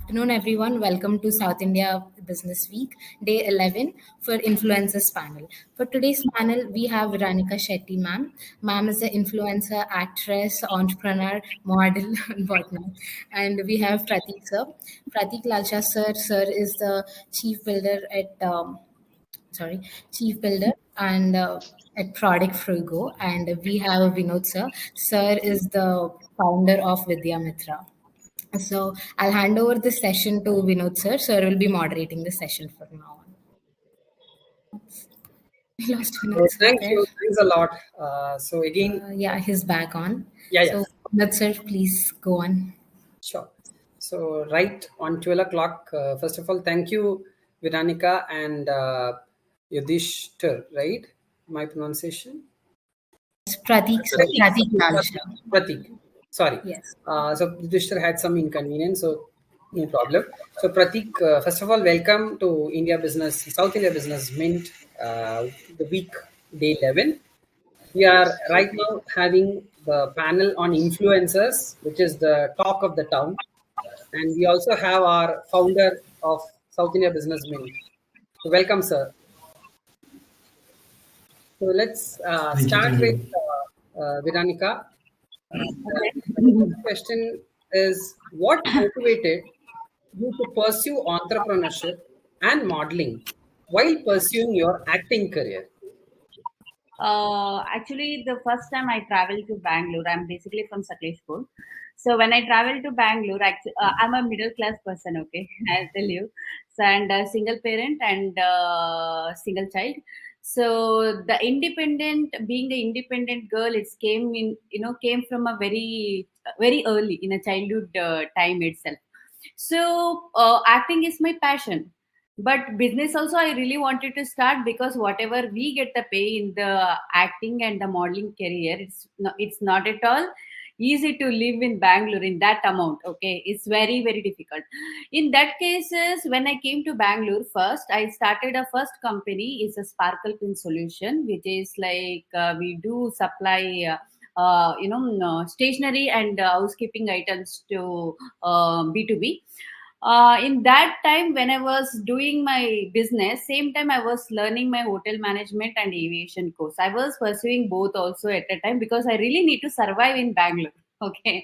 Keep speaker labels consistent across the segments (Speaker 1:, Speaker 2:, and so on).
Speaker 1: Afternoon, everyone. Welcome to South India Business Week, day 11 for Influencers panel. For today's panel, we have Viranika Shetty, ma'am. Ma'am is an influencer, actress, entrepreneur, model, and whatnot. And we have Prateek, sir. Prateek Lal Shah, sir. Sir is the chief builder at chief builder and at Product Frugo. And we have Vinod sir. Sir is the founder of VidyaMitra. So I'll hand over the session to Vinod sir. Sir will be moderating the session from now on. We lost Vinod sir
Speaker 2: Thank
Speaker 1: there.
Speaker 2: you. Thanks a lot. So again,
Speaker 1: Yeah, he's back on.
Speaker 2: Yeah.
Speaker 1: So Vinod sir, please go on.
Speaker 2: Sure. So right on 12 o'clock, first of all, thank you, Viranika and Yudhishthir, right? My pronunciation?
Speaker 1: Prateek sir. Prateek Lal Shah.
Speaker 2: Prateek. Sorry.
Speaker 1: Yes.
Speaker 2: So Yudhishthir had some inconvenience, so no problem. So Prateek, first of all, welcome to South India Business Mint, the week day 11. We are right now having the panel on influencers, which is the talk of the town. And we also have our founder of South India Business Mint. So welcome, sir. So let's start with Viranika. The question is, what motivated you to pursue entrepreneurship and modeling while pursuing your acting career?
Speaker 3: Actually, the first time I traveled to Bangalore, I'm basically from Sakleshpur. So when I traveled to Bangalore, I'm a middle class person, okay, I'll tell you. So, and a single parent and single child. So being the independent girl, came from a very early in a childhood time itself. So acting is my passion, but business also I really wanted to start, because whatever we get the pay in the acting and the modeling career, it's not at all easy to live in Bangalore in that amount. Okay, it's very very difficult. In that cases, when I came to Bangalore, first I started a first company. It's a sparkle pin solution, which is like we do supply stationery and housekeeping items to B2B. In that time, when I was doing my business, same time I was learning my hotel management and aviation course. I was pursuing both also at a time, because I really need to survive in Bangalore. Okay,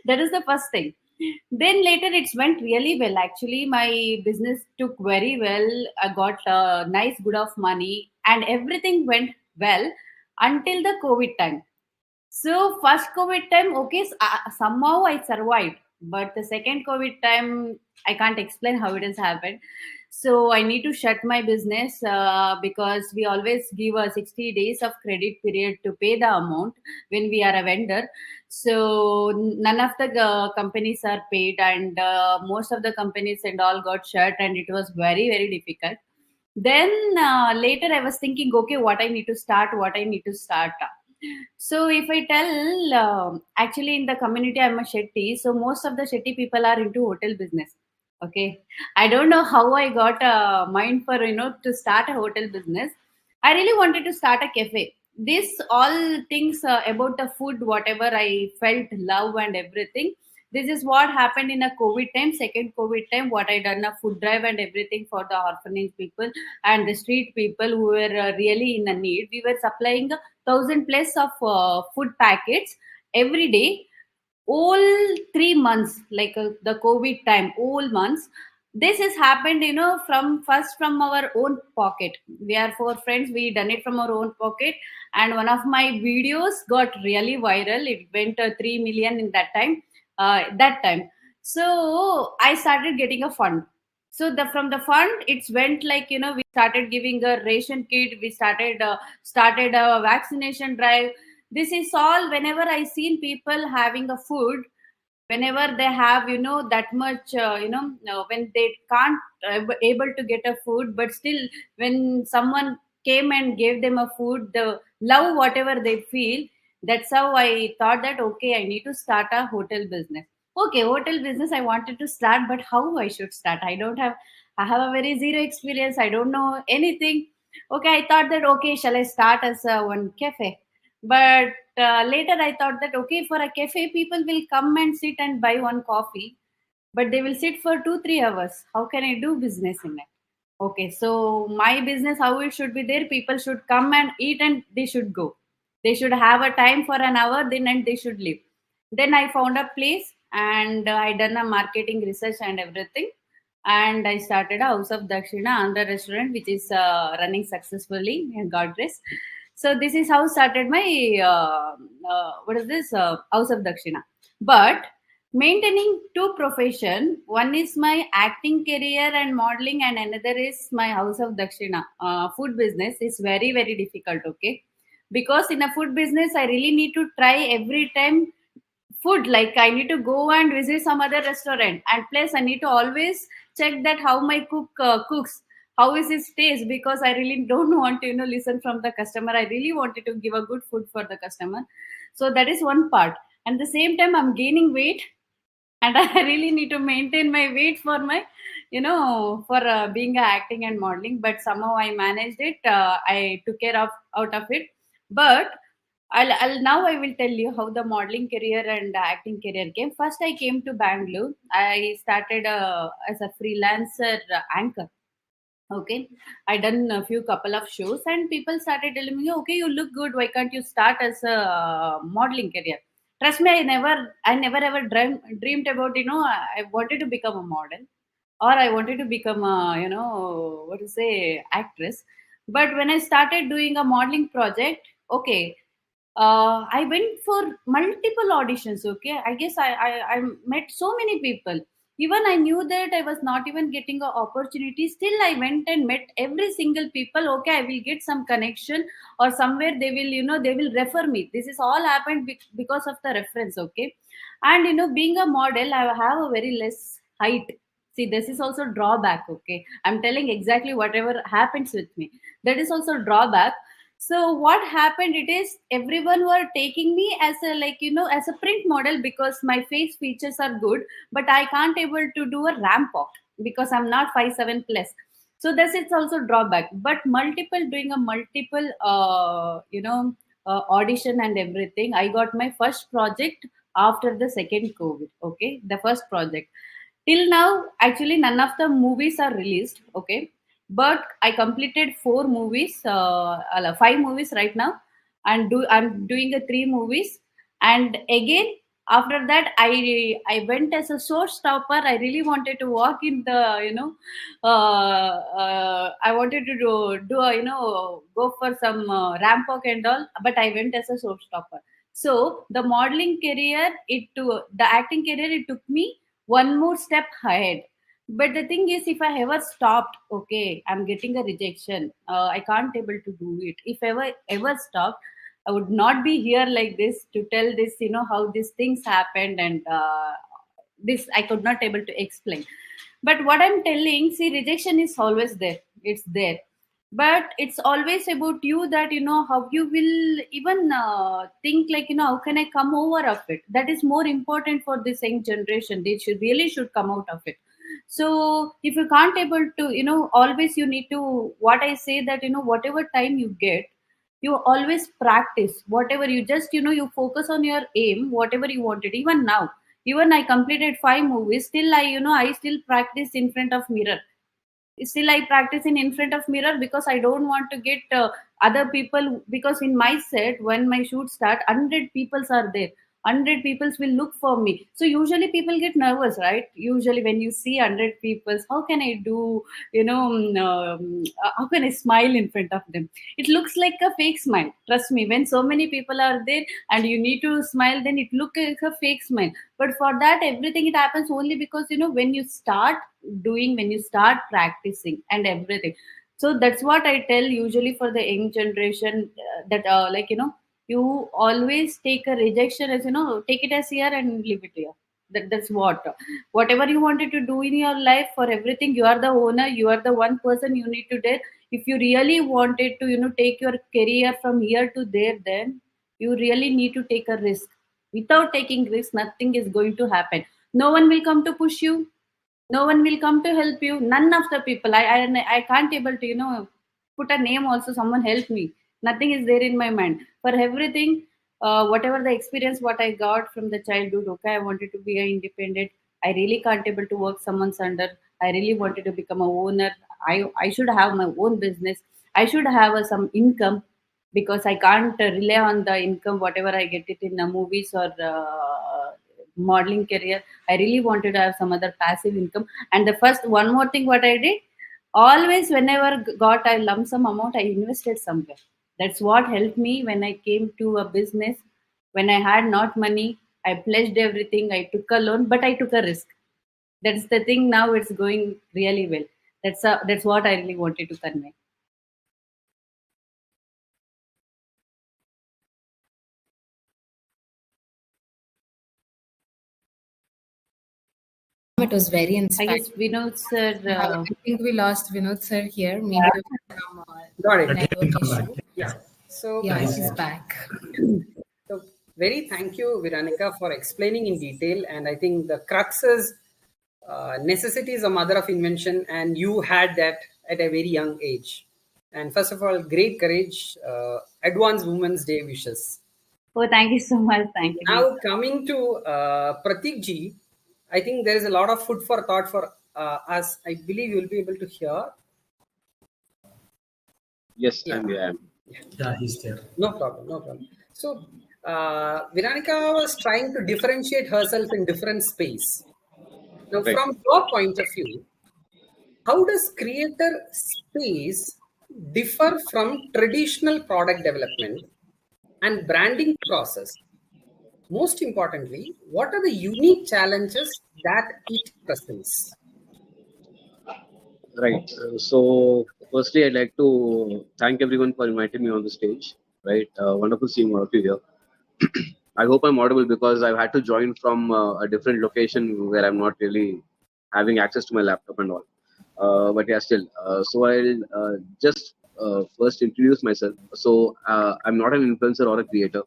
Speaker 3: that is the first thing. Then later it went really well. Actually, my business took very well. I got a nice good of money, and everything went well until the COVID time. So first COVID time, okay, somehow I survived. But the second COVID time, I can't explain how it has happened. So I need to shut my business, because we always give a 60 days of credit period to pay the amount when we are a vendor. So none of the companies are paid, and most of the companies and all got shut, and it was very very difficult. Then later I was thinking, okay, what I need to start. So if I tell, actually in the community I'm a Shetty, so most of the Shetty people are into hotel business. Okay, I don't know how I got a mind for to start a hotel business. I really wanted to start a cafe. This all things about the food, whatever I felt love and everything. This is what happened in a COVID time, second COVID time. What I done a food drive and everything for the orphanage people and the street people who were really in a need. We were supplying 1,000 plus of food packets every day, all 3 months, like the COVID time, all months. This has happened, from our own pocket. We are four friends, we done it from our own pocket, and one of my videos got really viral. It went 3 million in that time. So I started getting a fund. So from the fund, it's went like, we started giving a ration kit. We started a vaccination drive. This is all whenever I seen people having a food, whenever they have that much when they can't able to get a food, but still when someone came and gave them a food, the love whatever they feel, that's how I thought that, okay, I need to start a hotel business. Okay, hotel business I wanted to start, but how I should start? I have a very zero experience. I don't know anything. Okay, I thought that, okay, shall I start as one cafe? But later I thought that, okay, for a cafe, people will come and sit and buy one coffee. but they will sit for 2 3 hours. How can I do business in it? Okay, so my business, how it should be there, people should come and eat and they should go. They should have a time for an hour, then and they should leave. Then I found a place, and I done a marketing research and everything. And I started a House of Dakshina Andhra restaurant, which is running successfully, and God grace. So this is how started my what is this House of Dakshina. But maintaining two profession, one is my acting career and modeling, and another is my House of Dakshina food business, is very very difficult. Okay, because in a food business I really need to try every time food, like I need to go and visit some other restaurant, and plus I need to always check that how my cook cooks, how is his taste, because I really don't want to listen from the customer. I really wanted to give a good food for the customer. So that is one part. And the same time I'm gaining weight, and I really need to maintain my weight for my for being a acting and modeling. But somehow I managed it. I took care of out of it. But now I will tell you how the modeling career and acting career came. First, I came to Bangalore. I started as a freelancer anchor. Okay, I done a few couple of shows, and people started telling me, "Okay, you look good. Why can't you start as a modeling career?" Trust me, I never ever dreamed about I wanted to become a model, or I wanted to become a what to say actress. But when I started doing a modeling project, okay, I went for multiple auditions. Okay, I guess I met so many people. Even I knew that I was not even getting an opportunity. Still, I went and met every single people. Okay, I will get some connection, or somewhere they will they will refer me. This is all happened because of the reference. Okay, and being a model, I have a very less height. See, this is also drawback. Okay, I'm telling exactly whatever happens with me. That is also drawback. So what happened, it is everyone were taking me as a, like as a print model, because my face features are good, but I can't able to do a ramp walk because I'm not 5'7" plus. So this is also drawback. But multiple doing a multiple audition and everything, I got my first project after the second COVID. Okay, the first project. Till now, actually, none of the movies are released. Okay, but I completed four movies, five movies right now, and I'm doing a three movies. And again, after that, I went as a showstopper. I really wanted to walk in the I wanted to do a, go for some ramp walk and all, but I went as a showstopper. So the modeling career, the acting career, it took me one more step ahead. But the thing is, if I ever stopped, okay, I'm getting a rejection, I can't able to do it. If ever stopped, I would not be here like this to tell this, how these things happened. And this I could not able to explain. But what I'm telling, see, rejection is always there, it's there. But it's always about you, that how you will even think, like how can I come over of it. That is more important for this young generation. They should come out of it. So if you can't able to, always you need to, what I say, that whatever time you get, you always practice whatever you just, you focus on your aim, whatever you wanted. Even now, even I completed five movies, still I still practice in front of mirror. Still I practice in front of mirror, because I don't want to get other people. Because in my set, when my shoot start, 100 peoples are there, 100 peoples will look for me. So usually people get nervous, right? Usually when you see 100 peoples, how can I do, how can I smile in front of them? It looks like a fake smile. Trust me, when so many people are there and you need to smile, then it looks like a fake smile. But for that, everything, it happens only because, when you start doing, when you start practicing and everything. So that's what I tell usually for the young generation, that you always take a rejection as, take it as here and leave it here. That's whatever you wanted to do in your life, for everything, you are the owner, you are the one person, you need to do. If you really wanted to, take your career from here to there, then you really need to take a risk. Without taking risk, nothing is going to happen. No one will come to push you, no one will come to help you. None of the people, I can't able to, put a name also, someone help me. Nothing is there in my mind. For everything, whatever the experience what I got from the childhood, okay, I wanted to be an independent. I really can't able to work someone's under. I really wanted to become a owner. I should have my own business. I should have some income, because I can't rely on the income whatever I get it in the movies or modeling career. I really wanted to have some other passive income. And the first one more thing what I did, always whenever got a lump sum amount, I invested somewhere. That's what helped me when I came to a business. When I had not money, I pledged everything. I took a loan, but I took a risk. That's the thing. Now it's going really well. That's what I really wanted to convey.
Speaker 1: It was very
Speaker 3: I
Speaker 1: inspiring.
Speaker 3: guess Vinod sir.
Speaker 1: I think we lost Vinod sir here. Maybe some
Speaker 2: Got it.
Speaker 1: network issue.
Speaker 2: Yeah. So,
Speaker 1: Yeah, he's back.
Speaker 2: so very thank you, Viranika, for explaining in detail. And I think the crux is necessity is a mother of invention, and you had that at a very young age. And first of all, great courage. Advanced Women's Day wishes.
Speaker 3: Oh, thank you so much. Thank you.
Speaker 2: Now coming to Prateek ji, I think there is a lot of food for thought for us. I believe you will be able to hear.
Speaker 4: Yes,
Speaker 2: Yeah.
Speaker 4: I am.
Speaker 5: Yeah, he's there.
Speaker 2: No problem, no problem. So, Viranika was trying to differentiate herself in different space. Now,
Speaker 4: Right.
Speaker 2: from your point of view, how does creator space differ from traditional product development and branding process? Most importantly, what are the unique challenges that it presents?
Speaker 4: Right. So, firstly, I'd like to thank everyone for inviting me on the stage. Right. Wonderful seeing all of you here. I hope I'm audible because I've had to join from a different location where I'm not really having access to my laptop and all. But yeah, still. So I'll just first introduce myself. So I'm not an influencer or a creator.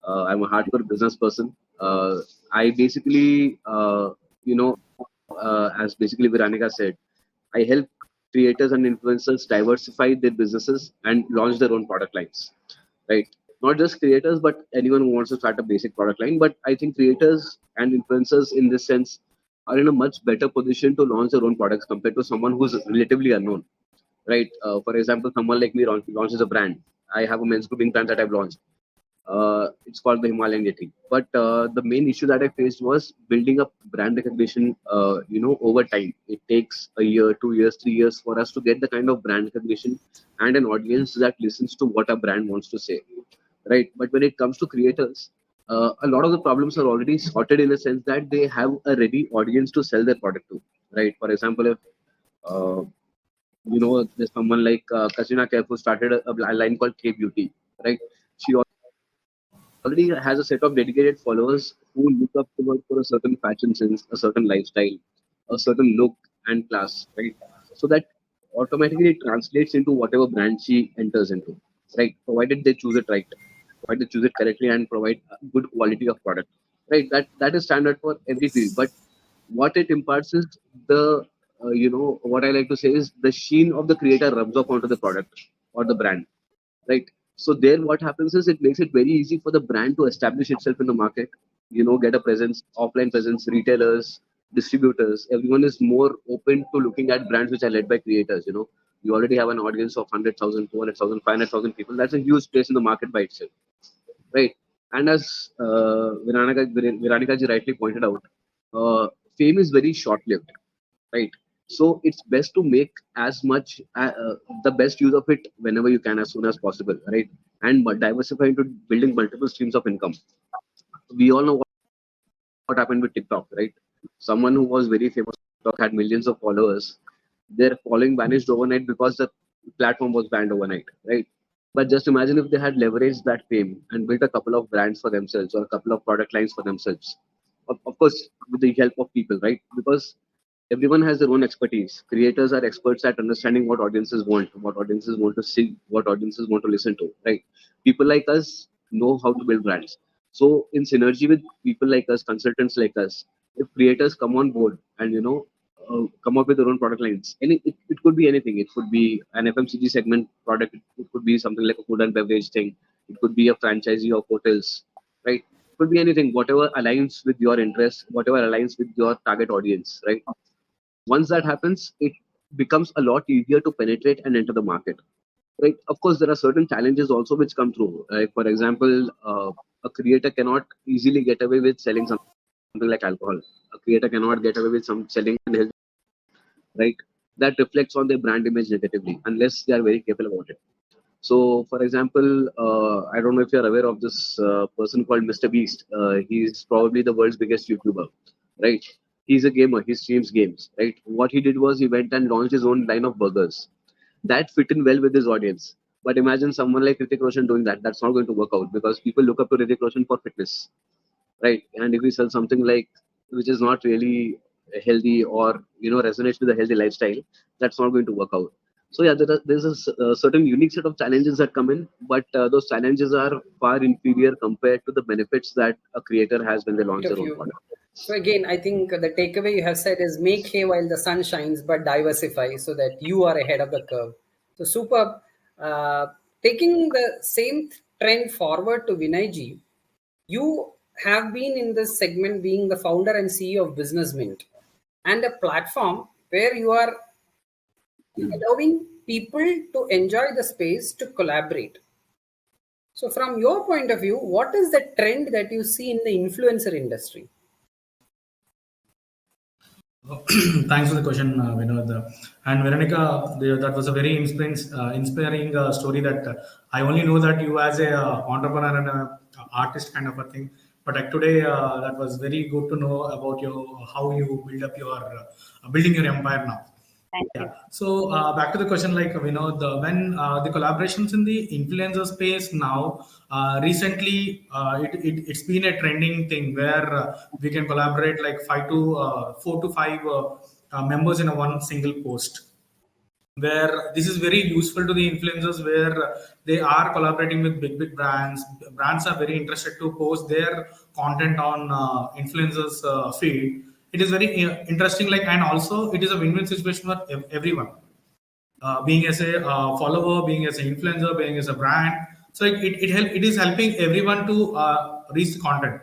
Speaker 4: I'm a hardcore business person. I basically, as basically Viranika said, I help creators and influencers diversify their businesses and launch their own product lines. Right? Not just creators, but anyone who wants to start a basic product line. But I think creators and influencers in this sense are in a much better position to launch their own products compared to someone who's relatively unknown. Right? For example, someone like me launches a brand. I have a men's grooming brand that I've launched. It's called the Himalayan Yeti. But the main issue that I faced was building up brand recognition. Over time, it takes a year, 2 years, 3 years for us to get the kind of brand recognition and an audience that listens to what a brand wants to say, right? But when it comes to creators, a lot of the problems are already sorted in a sense that they have a ready audience to sell their product to, right? For example, if uh, there's someone like Katrina Kaif who started a line called K Beauty, right? She already has a set of dedicated followers who look up to her for a certain fashion sense, a certain lifestyle, a certain look and class, right? So that automatically translates into whatever brand she enters into, right? Provided they choose it right, provided they choose it correctly and provide a good quality of product, right? That is standard for every field. But what it imparts is what I like to say is the sheen of the creator rubs off onto the product or the brand, right? So there, what happens is it makes it very easy for the brand to establish itself in the market. Get a presence, offline presence, retailers, distributors. Everyone is more open to looking at brands which are led by creators. You already have an audience of 100,000, 200,000, 500,000 people. That's a huge place in the market by itself, right? And as Viranika ji rightly pointed out, fame is very short-lived, right? So it's best to make as much the best use of it whenever you can, as soon as possible, right? And diversify into building multiple streams of income. We all know what happened with TikTok, right? Someone who was very famous on TikTok had millions of followers. Their following vanished overnight because the platform was banned overnight, right? But just imagine if they had leveraged that fame and built a couple of brands for themselves or a couple of product lines for themselves. Of course, with the help of people, right? Because everyone has their own expertise. Creators are experts at understanding what audiences want to see, what audiences want to listen to, right? People like us know how to build brands. So, in synergy with people like us, consultants like us, if creators come on board and come up with their own product lines, it could be anything. It could be an FMCG segment product. It could be something like a food and beverage thing. It could be a franchisee of hotels, right? Could be anything, whatever aligns with your interest, whatever aligns with your target audience, right? Once that happens, it becomes a lot easier to penetrate and enter the market, right? Of course, there are certain challenges also which come through. Like for example, a creator cannot easily get away with selling something like alcohol. A creator cannot get away with some selling unhealthy, right? That reflects on their brand image negatively unless they are very careful about it. So, for example, I don't know if you're aware of this person called Mr. Beast. He's probably the world's biggest YouTuber, right? He's a gamer. He streams games, right? What he did was he went and launched his own line of burgers. That fit in well with his audience. But imagine someone like Hrithik Roshan doing that. That's not going to work out because people look up to Hrithik Roshan for fitness, right? And if we sell something like which is not really healthy or resonates with a healthy lifestyle, that's not going to work out. So yeah, there's a certain unique set of challenges that come in, but those challenges are far inferior compared to the benefits that a creator has when they launch their own product.
Speaker 2: So again, I think the takeaway you have said is make hay while the sun shines, but diversify so that you are ahead of the curve. So superb. Taking the same trend forward to Vinay ji, you have been in this segment being the founder and CEO of Business Mint and a platform where you are allowing people to enjoy the space to collaborate. So from your point of view, what is the trend that you see in the influencer industry?
Speaker 5: Thanks for the question, Vinod. And Viranika, that was a very inspiring story that I only know that you as a entrepreneur and a artist kind of a thing. But like today, that was very good to know about how you build up your building your empire now.
Speaker 3: Thank you.
Speaker 5: So back to the question, like when the collaborations in the influencer space now, recently it's been a trending thing where we can collaborate like 4 to 5 members in a one single post. Where this is very useful to the influencers, where they are collaborating with big brands. Brands are very interested to post their content on influencers feed. It is very interesting, like, and also it is a win-win situation for everyone. Being as a follower, being as an influencer, being as a brand, so it is helping everyone to reach the content.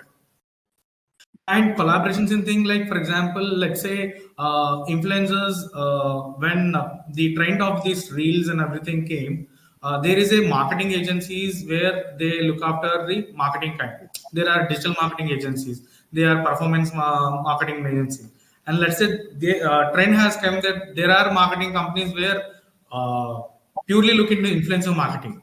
Speaker 5: And collaborations in things like, for example, let's say influencers, when the trend of these reels and everything came, there is a marketing agencies where they look after the marketing kind. There are digital marketing agencies. They are performance marketing agencies. And let's say the trend has come that there are marketing companies where purely look into influencer marketing,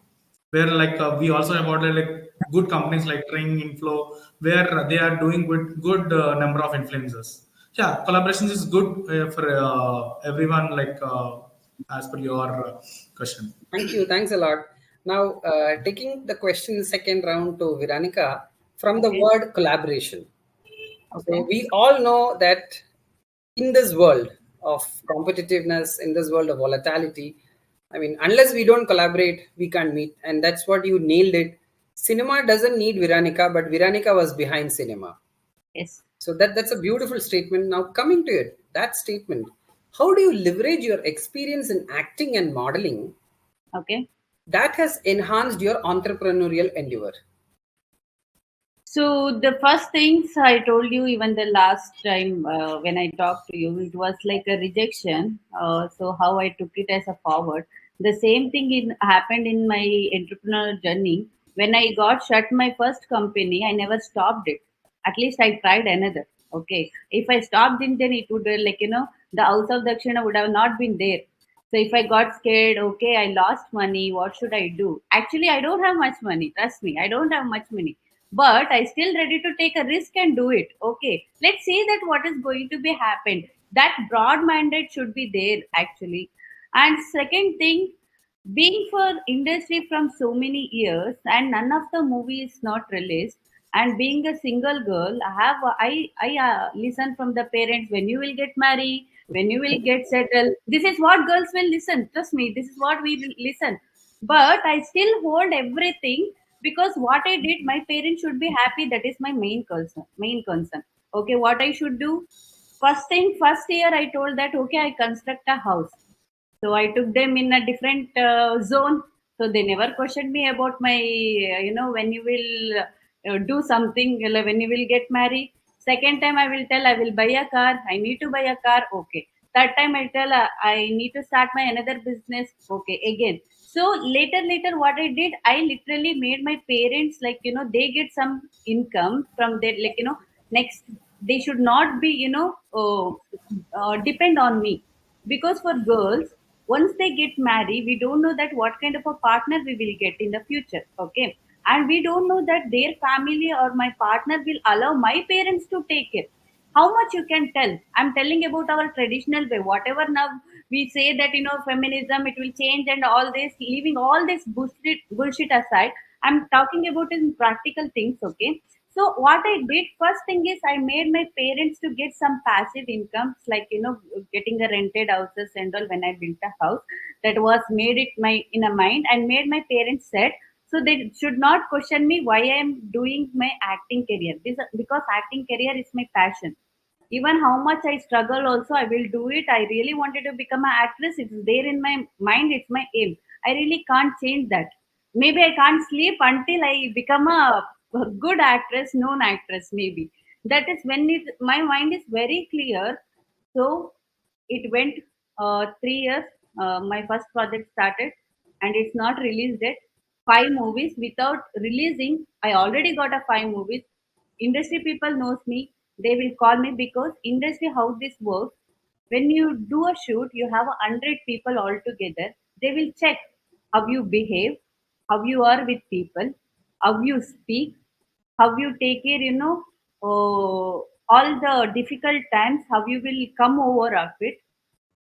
Speaker 5: where like we also have ordered like good companies like Ring Inflow, where they are doing good number of influencers. Yeah, collaborations is good for everyone, like as per your question.
Speaker 2: Thank you. Thanks a lot. Now, taking the question second round to Viranika from the word collaboration.
Speaker 3: Okay.
Speaker 2: So we all know that in this world of competitiveness, in this world of volatility, I mean, unless we don't collaborate, we can't meet. And that's what you nailed it. Cinema doesn't need Viranika, but Viranika was behind cinema.
Speaker 3: Yes.
Speaker 2: So that's a beautiful statement. Now, coming to it, that statement, how do you leverage your experience in acting and modeling
Speaker 3: Okay.
Speaker 2: that has enhanced your entrepreneurial endeavor?
Speaker 3: So the first things I told you, even the last time when I talked to you, it was like a rejection. So how I took it as a forward. The same thing happened in my entrepreneurial journey. When I got shut my first company, I never stopped it. At least I tried another. Okay. If I stopped it, then it would the house of Dakshina would have not been there. So if I got scared, okay, I lost money. What should I do? Actually, I don't have much money. Trust me, I don't have much money, but I still ready to take a risk and do it. Okay, let's see that what is going to be happened. That broad mandate should be there actually. And second thing, being for industry from so many years and none of the movie is not released, and being a single girl, I listen from the parents, when you will get married, when you will get settled, this is what girls will listen. Trust me, this is what we will listen. But I still hold everything, because what I did, my parents should be happy. That is my main concern. Main concern. Okay, what I should do? First thing, first year I told that okay, I construct a house. So I took them in a different zone. So they never questioned me about my, when you will do something when you will get married. Second time I will tell I will buy a car, I need to buy a car, okay. Third time I tell I need to start my another business, okay, again. So later what I did, I literally made my parents like they get some income from their next. They should not be depend on me, because for girls, once they get married, we don't know that what kind of a partner we will get in the future, okay. And we don't know that their family or my partner will allow my parents to take it. How much you can tell? I'm telling about our traditional way. Whatever now we say that feminism it will change and all this, leaving all this bullshit aside, I'm talking about in practical things, okay. So what I did, first thing is I made my parents to get some passive incomes, like getting a rented houses and all. When I built a house, that was made it my in a mind and made my parents set, so they should not question me why I am doing my acting career. Because acting career is my passion. Even how much I struggle also, I will do it. I really wanted to become an actress. It's there in my mind. It's my aim. I really can't change that. Maybe I can't sleep until I become a good actress, known actress. Maybe that is when my mind is very clear. So it went 3 years. My first project started, and it's not released yet. 5 movies without releasing. I already got a 5 movies. Industry people knows me. They will call me because industry how this works. When you do a shoot, you have 100 people all together. They will check how you behave, how you are with people, how you speak, how you take care, all the difficult times, how you will come over of it.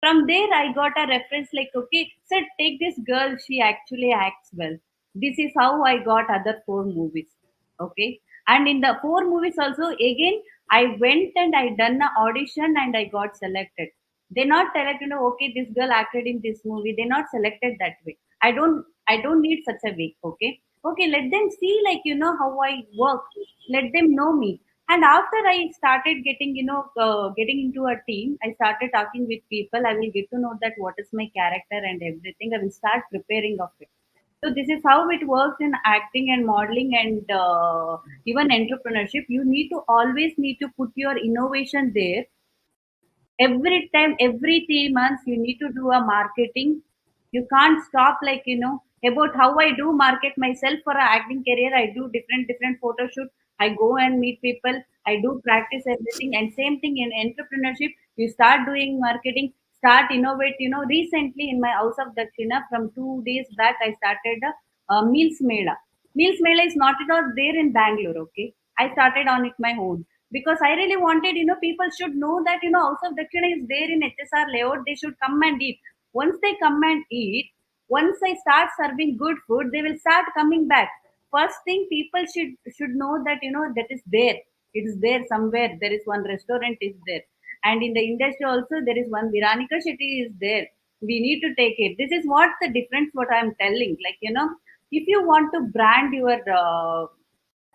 Speaker 3: From there I got a reference like, okay, sir, take this girl, she actually acts well. This is how I got other 4 movies, okay. And in the 4 movies also, again, I went and I done an audition and I got selected. They not select, okay, this girl acted in this movie. They not selected that way. I don't need such a way, okay. Okay, let them see, like, how I work. Let them know me. And after I started getting, getting into a team, I started talking with people. I will get to know that what is my character and everything. I will start preparing of it. So this is how it works in acting and modeling and even entrepreneurship. You need to always need to put your innovation there. Every time, every 3 months, you need to do a marketing. You can't stop, like, about how I do market myself for a acting career. I do different photo shoot. I go and meet people. I do practice everything. And same thing in entrepreneurship. You start doing marketing, start innovate. Recently in my house of Dakshina, from 2 days back, I started a meals mela. Meals mela is not at all there in Bangalore, okay. I started on it my own, because I really wanted, people should know that, House of Dakshina is there in HSR layout. They should come and eat. Once they come and eat, once I start serving good food, they will start coming back. First thing, people should know that, that is there. It is there somewhere. There is one restaurant is there, and in the industry also there is one Viranika Shetty is there. We need to take it. This is what the difference. What I am telling, like, if you want to brand your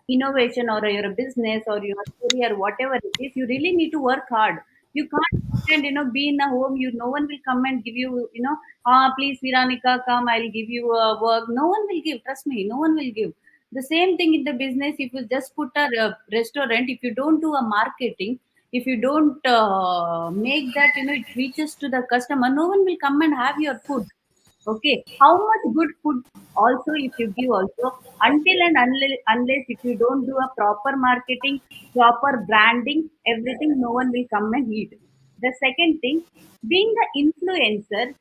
Speaker 3: innovation or your business or your career, whatever it is, you really need to work hard. You can't pretend, be in a home. No one will come and give you, please, Viranika, come, I'll give you work. No one will give. Trust me, no one will give. The same thing in the business. If you just put a restaurant, if you don't do a marketing, if you don't make that, it reaches to the customer, no one will come and have your food. Okay, how much good food also if you give also, until and unless if you don't do a proper marketing, proper branding, everything, no one will come and eat. The second thing, being the influencer,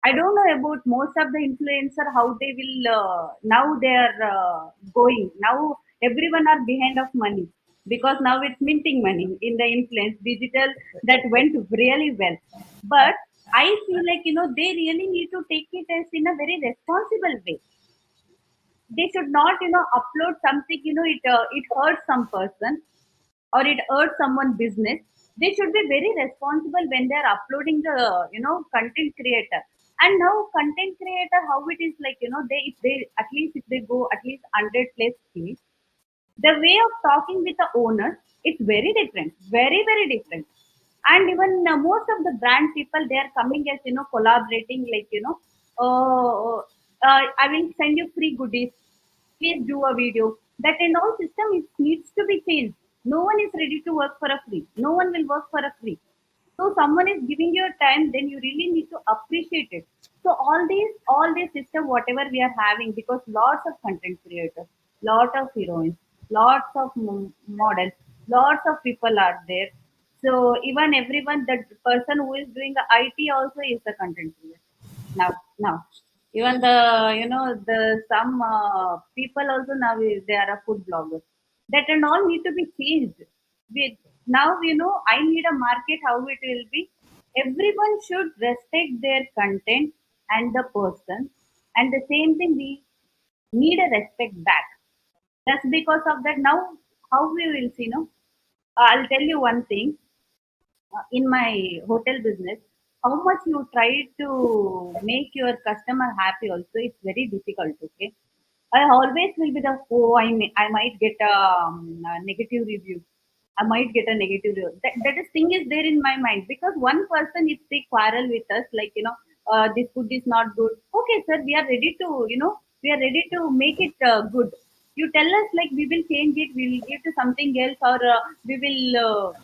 Speaker 3: I don't know about most of the influencer how they will now they are going. Now everyone are behind of money, because now it's minting money in the influence digital. That went really well. But I feel like, they really need to take it as in a very responsible way. They should not, upload something, it hurts some person or it hurts someone business. They should be very responsible when they are uploading the, content creator. And now content creator, how it is like, they if they at least if they go at least 100 place, the way of talking with the owner, it's very different, very very different. And even most of the brand people, they are coming as, collaborating, like, I will send you free goodies, please do a video. That and all system needs to be changed. No one is ready to work for a free. No one will work for a free. So someone is giving you time, then you really need to appreciate it. So all these system, whatever we are having, because lots of content creators, lot of heroines, lots of models, lots of people are there. So even everyone, the person who is doing the IT also is a content creator now. Even the the some people also now they are a food bloggers. That and all need to be changed. With now I need a market. How it will be? Everyone should respect their content and the person, and the same thing we need a respect back. Just because of that, now how we will see. No, I'll tell you one thing. In my hotel business, how much you try to make your customer happy also, it's very difficult. Okay, I always will be the, oh, I might get a negative review. I might get a negative review. That is thing is there in my mind, because one person, if they quarrel with us, like this food is not good. Okay, sir, we are ready to we are ready to make it good. You tell us, like, we will change it, we will give to something else, or we will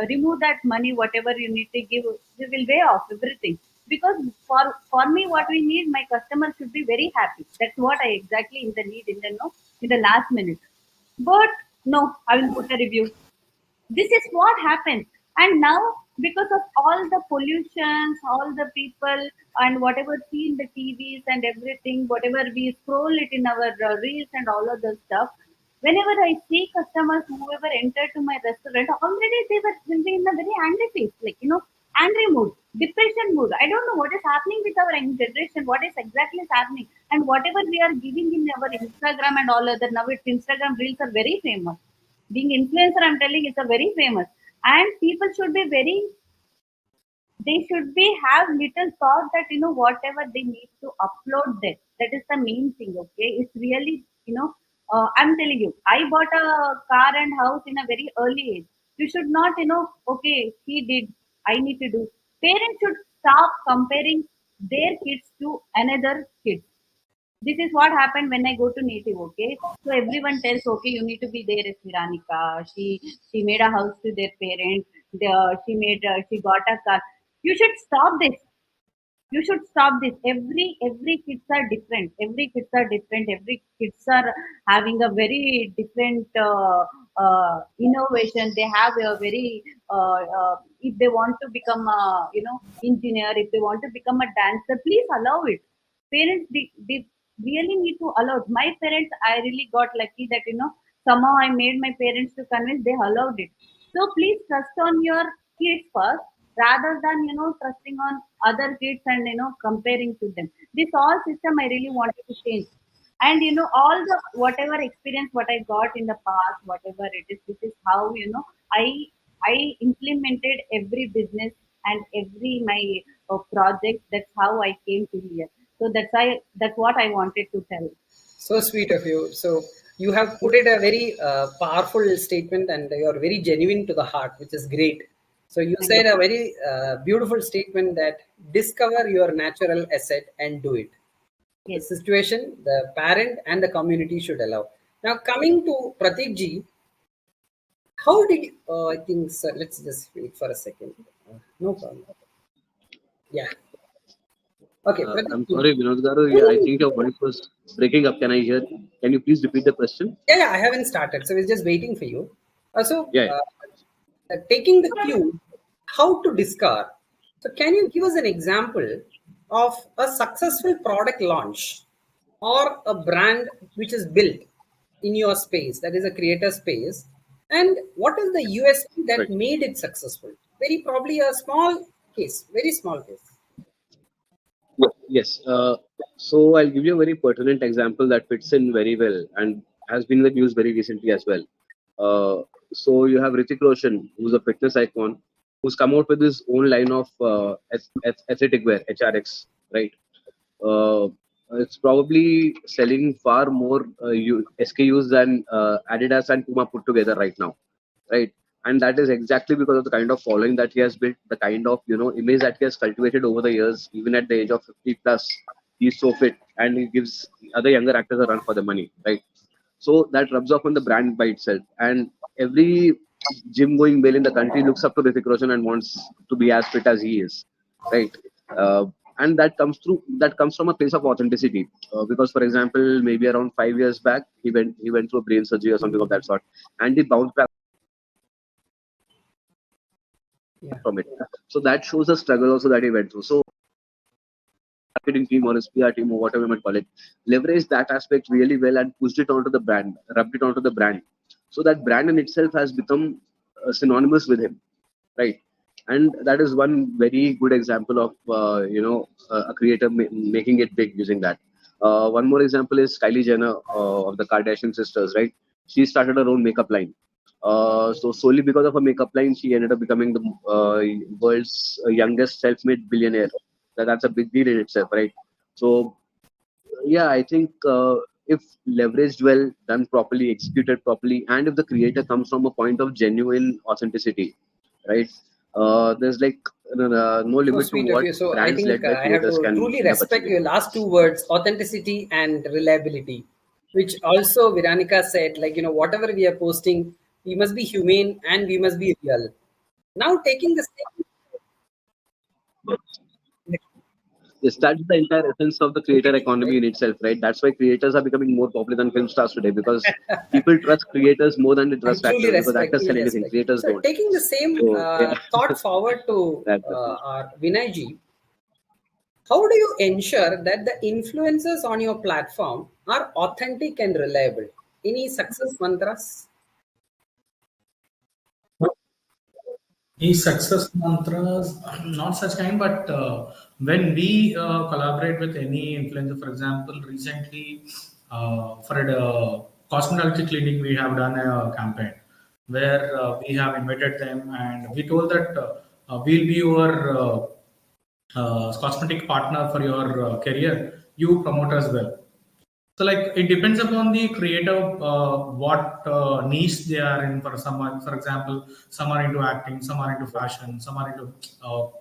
Speaker 3: remove that money, whatever you need to give, we will weigh off everything. Because for me, what we need, my customer should be very happy. That's what I exactly in the need, in the no in the last minute. But no, I will put a review. This is what happens. And now, because of all the pollutions, all the people, and whatever see in the TVs and everything, whatever we scroll it in our reels and all of the stuff, whenever I see customers, whoever enter to my restaurant, already they will be in a very angry face, like angry mood, depression mood. I don't know what is happening with our young generation, what is exactly is happening. And whatever we are giving in our Instagram and all other, now it's Instagram reels are very famous. Being influencer, I'm telling, it's a very famous. And people should be very, they should be have little thought that whatever they need to upload there, that is the main thing. Okay, it's really, I'm telling you, I bought a car and house in a very early age. You should not, okay, he did, I need to do. Parents should stop comparing their kids to another kid. This is what happened when I go to native. Okay, so everyone tells, okay, you need to be there as Viranika. She made a house to their parents. She got a car. You should stop this. You should stop this. Every kids are different. Every kids are different. Every kids are having a very different innovation. They have a very if they want to become a engineer, if they want to become a dancer, please allow it. Parents, they really need to allow it. My parents, I really got lucky that somehow I made my parents to convince, they allowed it. So please trust on your kids first, rather than trusting on other kids and comparing to them. This all system I really wanted to change. And all the whatever experience what I got in the past, whatever it is, this is how i I implemented every business and every my project. That's how I came to here. So that's what I wanted to tell.
Speaker 2: So sweet of you. So you have put it a very powerful statement, and you are very genuine to the heart, which is great. So you
Speaker 3: Thank
Speaker 2: said
Speaker 3: you.
Speaker 2: a very beautiful statement that discover your natural asset and do it. The
Speaker 3: Yes.
Speaker 2: situation, the parent and the community should allow. Now coming to Prateek ji, how did you, I think, sir, let's just wait for a second. No problem. Yeah. Okay, Prateek
Speaker 4: I'm
Speaker 2: ji.
Speaker 4: sorry, Vinod Garu. I think your voice was breaking up. Can I hear? Can you please repeat the question?
Speaker 2: Yeah, I haven't started, so we're just waiting for you.
Speaker 4: Yeah.
Speaker 2: Taking the cue, how to discard. So, can you give us an example of a successful product launch or a brand which is built in your space, that is a creator space, and what is the USP that
Speaker 4: Right.
Speaker 2: made it successful? Very probably a small case, very small case.
Speaker 4: Yes. So I'll give you a very pertinent example that fits in very well and has been in the news very recently as well. So you have Hrithik Roshan, who's a fitness icon, who's come out with his own line of athletic wear, HRX, right? Uh, it's probably selling far more SKUs than Adidas and Puma put together right now, right? And that is exactly because of the kind of following that he has built, the kind of image that he has cultivated over the years. Even at the age of 50 plus, he's so fit and he gives other younger actors a run for the money, right? So that rubs off on the brand by itself. And every gym going male in the country looks up to Hrithik Roshan and wants to be as fit as he is, right? Uh, and that comes from a place of authenticity. Because, for example, maybe around 5 years back, he went through a brain surgery or something of that sort, and he bounced back from it. So that shows the struggle also that he went through. So marketing team or his PR team or whatever you might call it, leveraged that aspect really well and pushed it onto the brand, rubbed it onto the brand. So that brand in itself has become synonymous with him, right? And that is one very good example of a creator making it big using that. One more example is Kylie Jenner of the Kardashian sisters, right? She started her own makeup line. So solely because of her makeup line, she ended up becoming the world's youngest self-made billionaire. That's a big deal in itself, right? So yeah, I think if leveraged well, done properly, executed properly, and if the creator comes from a point of genuine authenticity, right? There's like no
Speaker 2: So
Speaker 4: limit to
Speaker 2: sweet of
Speaker 4: what
Speaker 2: you. So I
Speaker 4: brands
Speaker 2: think
Speaker 4: led by
Speaker 2: I have
Speaker 4: creators
Speaker 2: to
Speaker 4: can
Speaker 2: truly
Speaker 4: end up
Speaker 2: respect
Speaker 4: achieving.
Speaker 2: your last two words, authenticity and reliability, which also Viranika said, like, whatever we are posting, we must be humane and we must be real. Now taking the same,
Speaker 4: Yes, that's the entire essence of the creator
Speaker 2: right?
Speaker 4: economy in itself, right? That's why creators are becoming more popular than film stars today, because people trust creators more than they
Speaker 2: And
Speaker 4: trust
Speaker 2: truly
Speaker 4: actors, because
Speaker 2: respect,
Speaker 4: actors
Speaker 2: truly
Speaker 4: sell anything,
Speaker 2: respect.
Speaker 4: creators
Speaker 2: So
Speaker 4: don't.
Speaker 2: taking the same
Speaker 4: So yeah,
Speaker 2: thought forward to
Speaker 4: that's the thing.
Speaker 2: our Vinayji, how do you ensure that the influencers on your platform are authentic and reliable? Any success mantras?
Speaker 5: These success mantras, not such kind, but when we collaborate with any influencer, for example, recently for a cosmetology clinic, we have done a campaign where we have invited them and we told that we'll be your cosmetic partner for your career. You promote as well. So like it depends upon the creative what niche they are in. For someone, for example, some are into acting, some are into fashion, some are into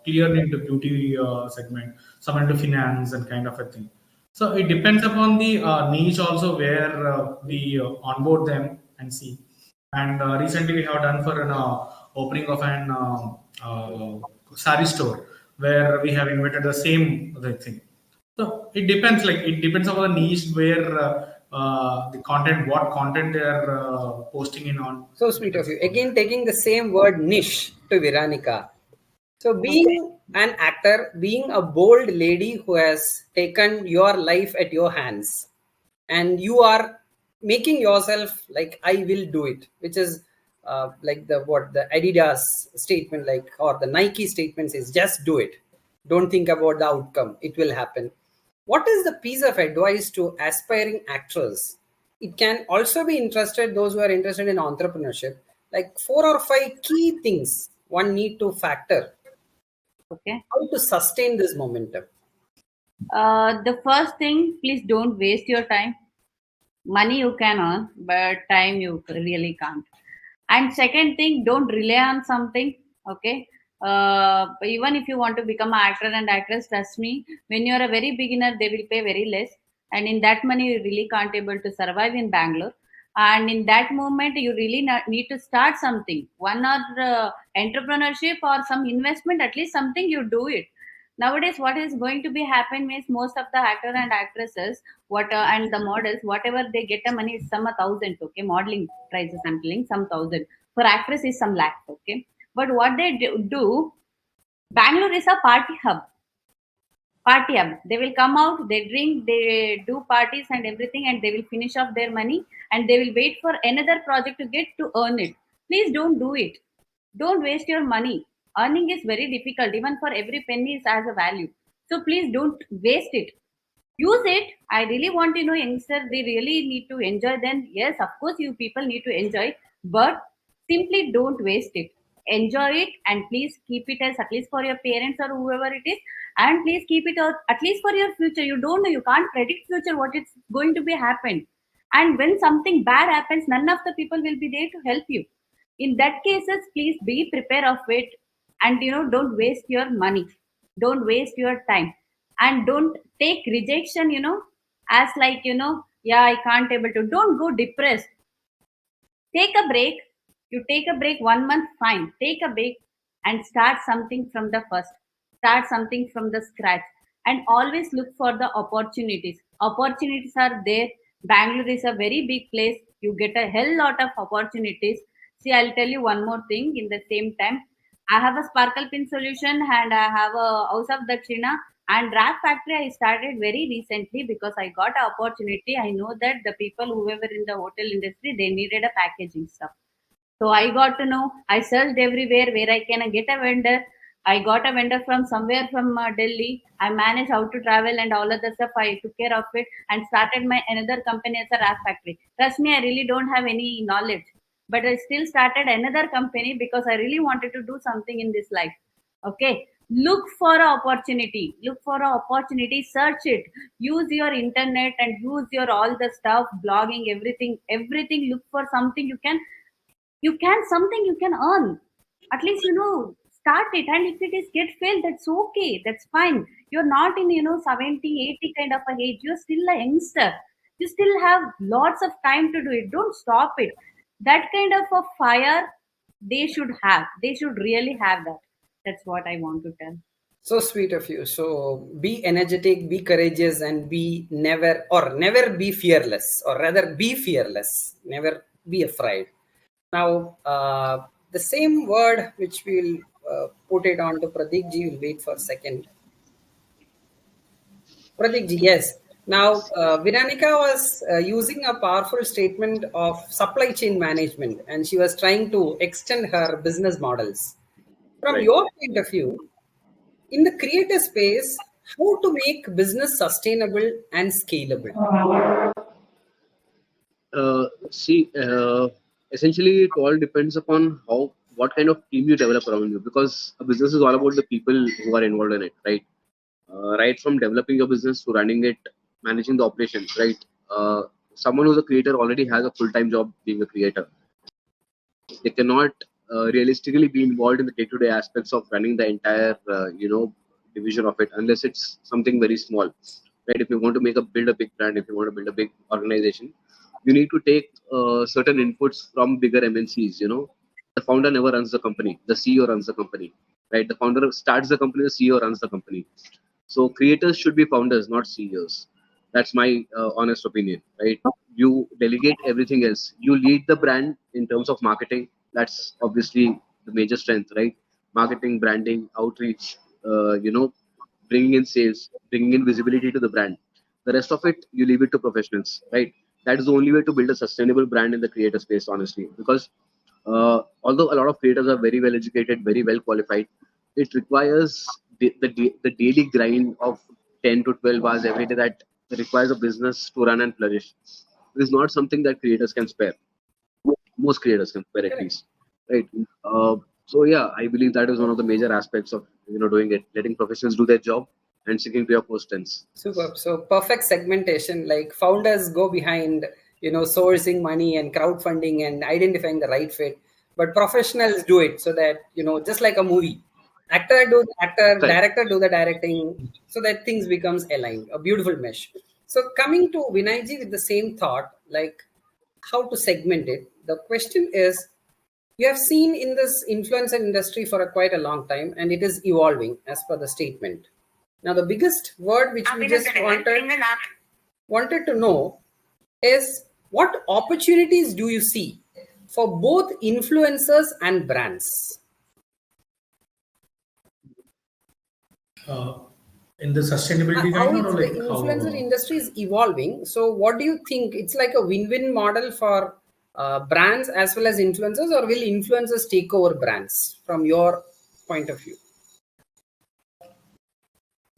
Speaker 5: clearly into beauty segment, some are into finance and kind of a thing. So it depends upon the niche also where we onboard them and see. And recently we have done for an opening of an sari store where we have invited the same the thing. So it depends. Like it depends on the niche where the content, what content they are posting in on.
Speaker 2: So sweet of you. Again, taking the same word niche to Viranika. So, being an actor, being a bold lady who has taken your life at your hands, and you are making yourself like, I will do it, which is like the Adidas statement, like, or the Nike statement says, just do it. Don't think about the outcome, it will happen. What is the piece of advice to aspiring actors? It can also be interested, those who are interested in entrepreneurship, like 4 or 5 key things one need to factor
Speaker 3: Okay.
Speaker 2: how to sustain this momentum.
Speaker 3: The first thing, please don't waste your time. Money you can earn, but time you really can't. And second thing, don't rely on something. Okay. Even if you want to become an actor and actress, trust me, when you're a very beginner, they will pay very less. And in that money, you really can't able to survive in Bangalore. And in that moment, you really need to start something. One or entrepreneurship or some investment, at least something you do it. Nowadays, what is going to be happen means most of the actor and actresses, what and the models, whatever they get the money is some 1,000. Okay, modeling prices I'm telling some 1,000 for actress is some lakh. Okay, but what they do, Bangalore is a party hub. Party hub. They will come out, they drink, they do parties and everything, and they will finish off their money and they will wait for another project to get to earn it. Please don't do it. Don't waste your money. Earning is very difficult. Even for every penny is has a value. So please don't waste it. Use it. I really want to know youngsters. They really need to enjoy. Then yes, of course, you people need to enjoy, but simply don't waste it. Enjoy it and please keep it as at least for your parents or whoever it is, and please keep it out at least for your future. You don't know. You can't predict future what it's going to be happen. And when something bad happens, none of the people will be there to help you. In that cases, please be prepared of it, and don't waste your money, don't waste your time, and don't take rejection as like Yeah, I can't able to. Don't go depressed. Take a break. You take a break 1 month, fine. Take a break and start something from the first. Start something from the scratch. And always look for the opportunities. Opportunities are there. Bangalore is a very big place. You get a hell lot of opportunities. See, I'll tell you one more thing in the same time. I have a sparkle pin solution and I have a house of Dakshina and wrap factory. I started very recently because I got an opportunity. I know that the people whoever in the hotel industry they needed a packaging stuff. So I got to know. I searched everywhere where I can get a vendor. I got a vendor from somewhere from Delhi. I managed how to travel and all other stuff. I took care of it and started my another company as a wrap factory. Trust me, I really don't have any knowledge, but I still started another company because I really wanted to do something in this life. Okay, look for an opportunity. Look for an opportunity. Search it. Use your internet and use your all the stuff, blogging, everything, everything. Look for something something you can earn. At least start it. And if it is get failed, that's okay. That's fine. You're not in 70, 80 kind of a age. You're still a youngster. You still have lots of time to do it. Don't stop it. That kind of a fire they should have. They should really have that. That's what I want to tell.
Speaker 2: So sweet of you. So be energetic, be courageous, and be never be fearless, or rather be fearless. Never be afraid. Now, the same word which we'll put it on to Prateek ji, will wait for a second. Prateek ji, yes. Now, Viranika was using a powerful statement of supply chain management, and she was trying to extend her business models. From your point of view, in the creator space, how to make business sustainable and scalable?
Speaker 4: Essentially, it all depends upon what kind of team you develop around you, because a business is all about the people who are involved in it, right? Right from developing a business to running it, managing the operations, right? Someone who's a creator already has a full-time job being a creator. They cannot realistically be involved in the day-to-day aspects of running the entire, division of it, unless it's something very small, right? If you want to build a big brand, if you want to build a big organization, you need to take certain inputs from bigger MNCs. The founder never runs the company; the CEO runs the company, right? The founder starts the company, the CEO runs the company. So creators should be founders, not CEOs. That's my honest opinion, right? You delegate everything else. You lead the brand in terms of marketing. That's obviously the major strength, right? Marketing, branding, outreach, bringing in sales, bringing in visibility to the brand. The rest of it, you leave it to professionals, right? That is the only way to build a sustainable brand in the creator space, honestly. Because although a lot of creators are very well educated, very well qualified, it requires the daily grind of 10 to 12 hours every day that requires a business to run and flourish. It is not something that creators can spare. Most creators can spare, at least, right? So yeah, I believe that is one of the major aspects of doing it, letting professionals do their job and sticking to your core strengths.
Speaker 2: Superb. So perfect segmentation. Like founders go behind, sourcing money and crowdfunding and identifying the right fit, but professionals do it so that just like a movie, actor do the actor,
Speaker 4: Correct.
Speaker 2: director do the directing, so that things becomes aligned. A beautiful mesh. So coming to Vinayji with the same thought, like how to segment it. The question is, you have seen in this influencer industry for quite a long time, and it is evolving as per the statement. Now, the biggest word which we just wanted to know is, what opportunities do you see for both influencers and brands?
Speaker 5: In the sustainability
Speaker 2: How
Speaker 5: kind,
Speaker 2: it's
Speaker 5: or
Speaker 2: the
Speaker 5: like
Speaker 2: influencer
Speaker 5: how?
Speaker 2: industry is evolving. So, what do you think? It's like a win-win model for brands as well as influencers, or will influencers take over brands from your point of view?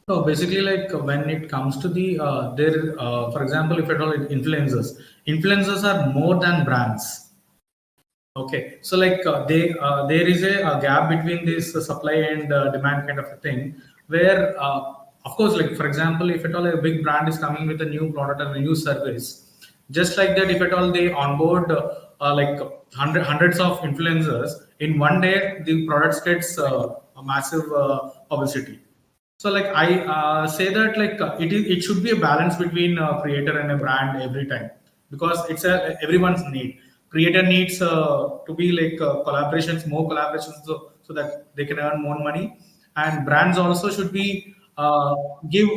Speaker 5: No, basically, like when it comes to the for example, if at all influencers are more than brands. Okay, so like there is a gap between this supply and demand kind of a thing, where of course, like for example, if at all a big brand is coming with a new product or a new service, just like that, if at all they onboard like hundreds of influencers in one day, the products gets a massive publicity. So like I say that like it should be a balance between a creator and a brand every time, because it's a everyone's need. Creator needs to be like collaborations, more collaborations, so that they can earn more money, and brands also should be give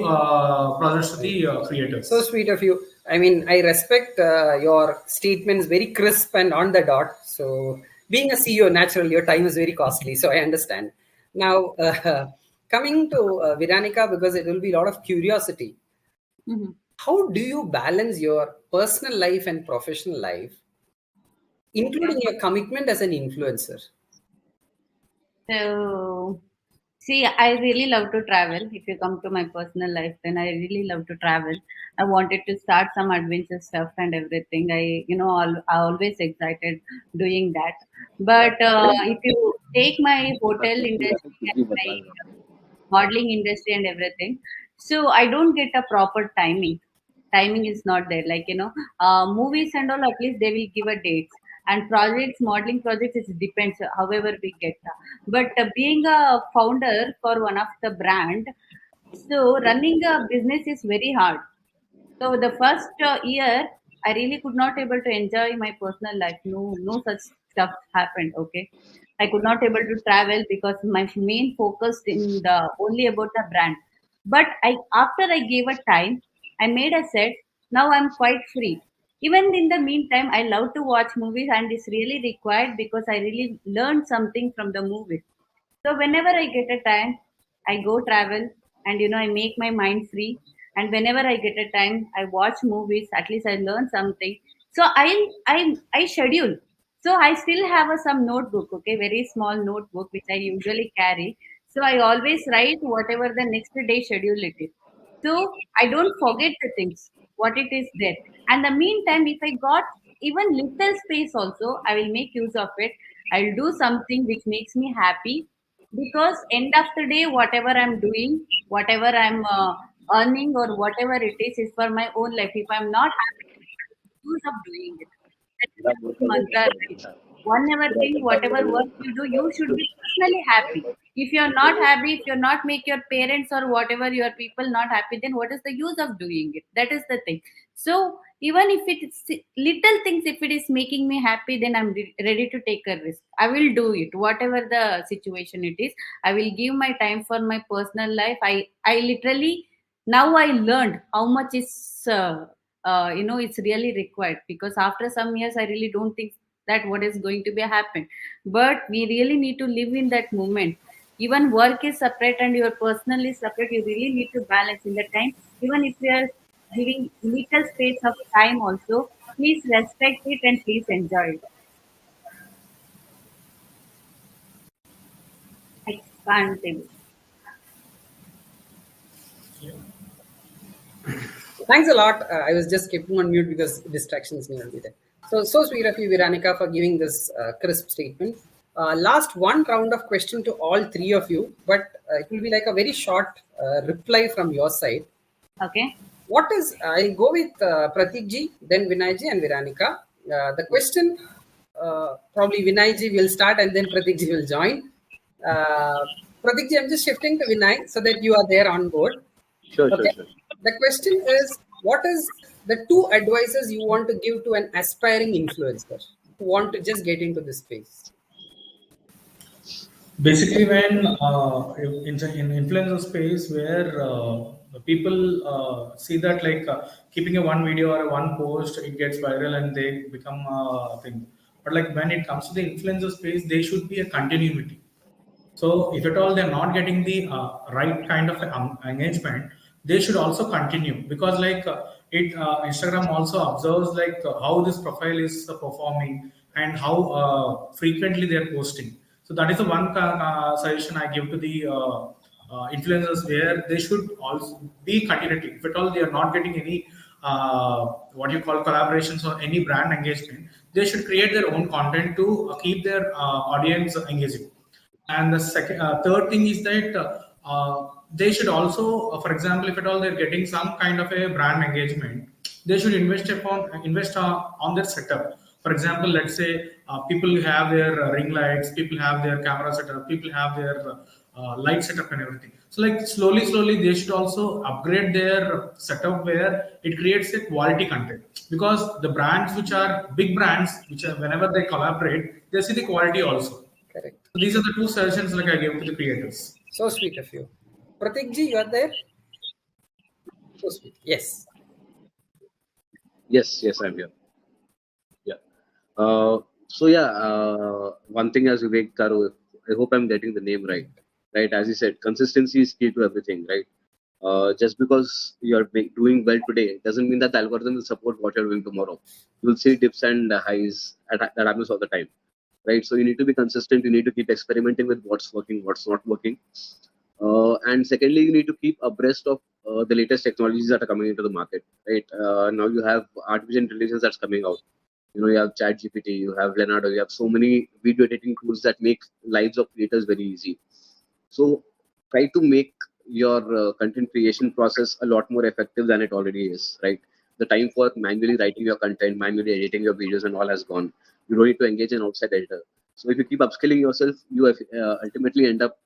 Speaker 5: projects to the creators.
Speaker 2: So sweet of you. I mean, I respect your statements, very crisp and on the dot. So, being a CEO, naturally, your time is very costly. So, I understand. Now, coming to Viranika, because it will be a lot of curiosity.
Speaker 3: Mhm.
Speaker 2: How do you balance your personal life and professional life, including your commitment as an influencer?
Speaker 3: So, see, I really love to travel. If you come to my personal life, then I really love to travel. I wanted to start some adventure stuff and everything. I always excited doing that. But if you take my hotel industry and my modeling industry and everything, so I don't get a proper timing is not there, like movies and all, at least they will give a dates, and projects, modeling projects, it depends however we get, but being a founder for one of the brand, so running a business is very hard. So the first year, I really could not able to enjoy my personal life. No, no such stuff happened. Okay, I could not able to travel because my main focus in the only about the brand. But I after I gave a time, I made a set. Now I'm quite free. Even in the meantime, I love to watch movies, and it's really required because I really learned something from the movie. So whenever I get a time, I go travel, and I make my mind free. And whenever I get a time, I watch movies. At least I learn something. So I schedule. So I still have some notebook, okay, very small notebook which I usually carry. So I always write whatever the next day schedule it is. So I don't forget the things what it is there. And the meantime, if I got even little space also, I will make use of it. I'll do something which makes me happy, because end of the day, whatever I'm doing, whatever I'm earning, or whatever it is for my own life. If I'm not happy, use of doing it. That is the main mantra, right? One never think whatever work you do, you should be personally happy. If you're not happy, if you're not make your parents or whatever your people not happy, then what is the use of doing it? That is the thing. So even if it's little things, if it is making me happy, then I'm ready to take a risk. I will do it, whatever the situation it is. I will give my time for my personal life. I literally, now I learned how much is it's really required, because after some years I really don't think that what is going to be happen, but we really need to live in that moment. Even work is separate and your personal is separate. You really need to balance in the time. Even if we are giving little space of time also, please respect it and please enjoy it. I can't tell you.
Speaker 2: Thanks a lot. I was just keeping on mute because distractions may be there. So sweet of you, Viranika, for giving this crisp statement. Last one round of question to all three of you, but it will be like a very short reply from your side.
Speaker 3: Okay.
Speaker 2: What is, I'll go with Prateek ji, then Vinay ji and Viranika. The question, probably Vinay ji will start and then Prateek ji will join. Prateek ji, I'm just shifting to Vinay so that you are there on board.
Speaker 4: Sure.
Speaker 2: The question is, what is the two advices you want to give to an aspiring influencer who want to just get into this space?
Speaker 5: Basically, when in influencer space where the people see that like keeping a one video or a one post, it gets viral and they become a thing. But like when it comes to the influencer space, they should be a continuity. So if at all they're not getting the right kind of engagement, they should also continue, because like it Instagram also observes like how this profile is performing and how frequently they're posting. So that is the one suggestion I give to the influencers, where they should also be continuity. If at all they are not getting any what you call collaborations or any brand engagement, they should create their own content to keep their audience engaging. And the third thing is that they should also, for example, if at all they're getting some kind of a brand engagement, they should invest on their setup. For example, let's say people have their ring lights, people have their camera setup, people have their light setup and everything. So like slowly they should also upgrade their setup where it creates a quality content, because the brands which are big brands, which are, whenever they collaborate, they see the quality also.
Speaker 2: Correct.
Speaker 5: So these are the two suggestions like I gave to the creators.
Speaker 2: So sweet of you. Prateek ji, you are there? So sweet. Yes.
Speaker 4: Yes, I'm here. Yeah. One thing as Vivek Karo, I hope I'm getting the name right. Right, as you said, consistency is key to everything. Right. Just because you're doing well today doesn't mean that the algorithm will support what you're doing tomorrow. You will see dips and highs that happens all the time. Right. So you need to be consistent. You need to keep experimenting with what's working, what's not working. And secondly, you need to keep abreast of the latest technologies that are coming into the market. Right. Now you have artificial intelligence that's coming out. You have Chat GPT, you have Leonardo, you have so many video editing tools that make lives of creators very easy. So try to make your content creation process a lot more effective than it already is, right? The time for manually writing your content, manually editing your videos and all has gone. You don't need to engage an outside editor. So if you keep upskilling yourself, you ultimately end up,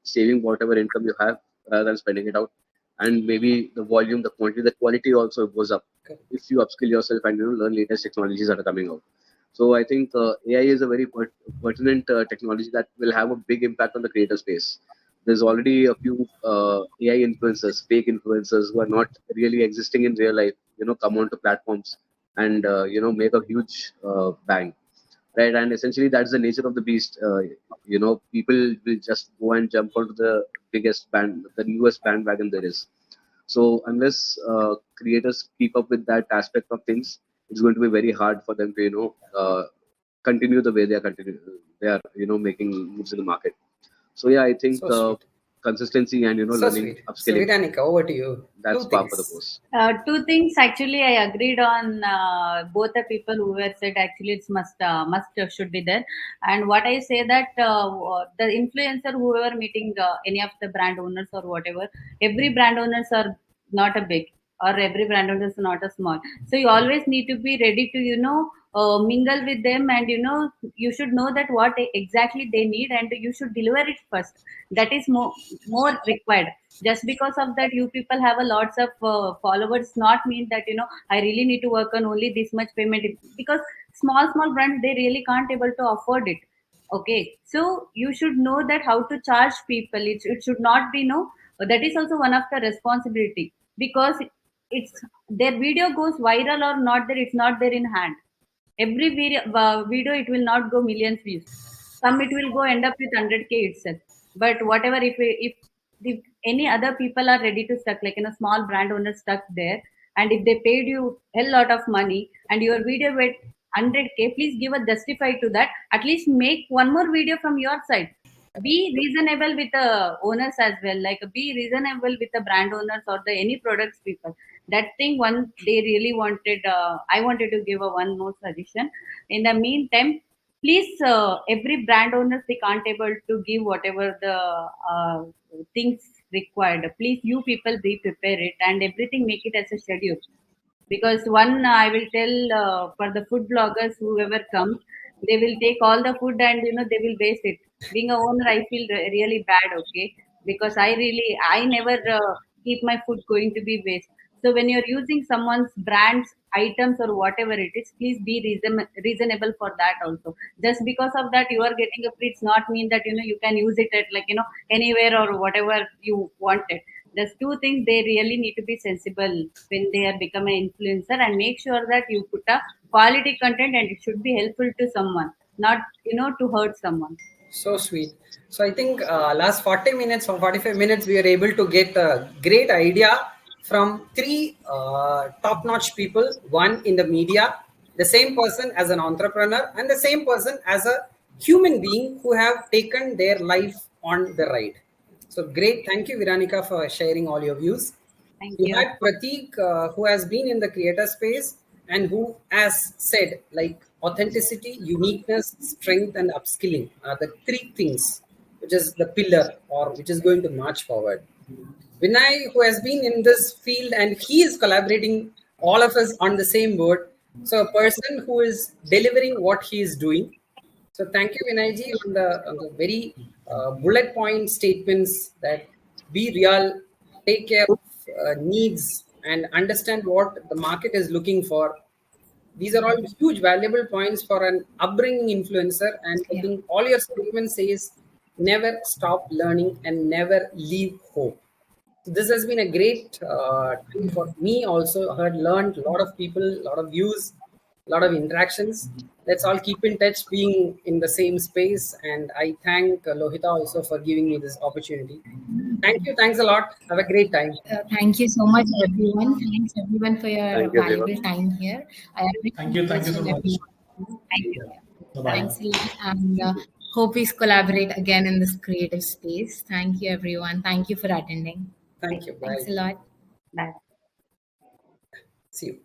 Speaker 4: saving whatever income you have rather than spending it out. And maybe the volume, the quantity, the quality also goes up if you upskill yourself and learn latest technologies that are coming out. So I think AI is a very pertinent technology that will have a big impact on the creator space. There's already a few AI influencers, fake influencers who are not really existing in real life, come onto platforms and make a huge bang, right? And essentially that's the nature of the beast. People will just go and jump onto the biggest band, the newest bandwagon there is. So unless creators keep up with that aspect of things, it's going to be very hard for them to continue the way they are making moves in the market. So yeah, I think consistency and learning, upskilling.
Speaker 2: So Viranika, over to you.
Speaker 4: That's par for the course.
Speaker 3: Two things actually I agreed on. Both the people who were said actually it's must should be there. And what I say that the influencer whoever meeting any of the brand owners or whatever, every brand owners are not a big, or every brand owner is not a small. So you always need to be ready to mingle with them, and you should know that what exactly they need, and you should deliver it first. That is more required. Just because of that you people have a lots of followers not mean that I really need to work on only this much payment, because small brands they really can't able to afford it. Okay, so you should know that how to charge people. It should not be that is also one of the responsibility, because it's their video goes viral or not there, it's not there in hand. Every video it will not go millions views. Some it will go end up with 100K itself. But whatever, if any other people are ready to stuck, like small brand owners stuck there, and if they paid you hell lot of money and your video went 100K, please give a justify to that. At least make one more video from your side. Be reasonable with the owners as well, like be reasonable with the brand owners or the any products people. That thing one they really wanted. I wanted to give a one more suggestion. In the meantime, please every brand owners they can't able to give whatever the things required. Please you people be prepared and everything make it as a schedule. Because one I will tell for the food bloggers whoever comes, they will take all the food and they will waste it. Being a owner I feel really bad, okay, because I never keep my food going to be waste. So when you're using someone's brands items or whatever it is, please be reasonable for that also. Just because of that you are getting a free, it's not mean that you can use it at like anywhere or whatever you want it. There's two things they really need to be sensible when they are become an influencer, and make sure that you put a quality content and it should be helpful to someone, not to hurt someone.
Speaker 2: So sweet. So I think last 40 minutes or 45 minutes we are able to get a great idea from three top-notch people. One in the media, the same person as an entrepreneur, and the same person as a human being who have taken their life on the ride. So great. Thank you, Viranika, for sharing all your views.
Speaker 3: Thank
Speaker 2: You
Speaker 3: you.
Speaker 2: had Prateek, who has been in the creator space and who has said like authenticity, uniqueness, strength, and upskilling are the three things which is the pillar or which is going to march forward. Vinay, who has been in this field and he is collaborating all of us on the same board. So a person who is delivering what he is doing So thank you, Vinayji, on the very bullet point statements that be real, take care of needs, and understand what the market is looking for. These are all huge, valuable points for an upbringing influencer. And I
Speaker 1: Yeah.
Speaker 2: think all your statements says never stop learning and never leave hope. So this has been a great time for me also. I had learned a lot of people, a lot of views, a lot of interactions. Let's all keep in touch being in the same space. And I thank Lohita also for giving me this opportunity. Thank you. Thanks a lot. Have a great time.
Speaker 1: Thank you so much, everyone. Thanks, everyone, for your
Speaker 4: Thank you,
Speaker 1: valuable
Speaker 4: everyone.
Speaker 1: time here. I
Speaker 5: Thank
Speaker 1: appreciate
Speaker 5: you. Thank
Speaker 1: each
Speaker 5: you so
Speaker 1: and
Speaker 5: much.
Speaker 1: every one.
Speaker 3: Thank you.
Speaker 5: Bye-bye.
Speaker 1: Thanks a lot. And hope we collaborate again in this creative space. Thank you, everyone. Thank you for attending.
Speaker 2: Thank you.
Speaker 1: Thanks
Speaker 2: Bye.
Speaker 1: a lot.
Speaker 3: Bye.
Speaker 2: See you.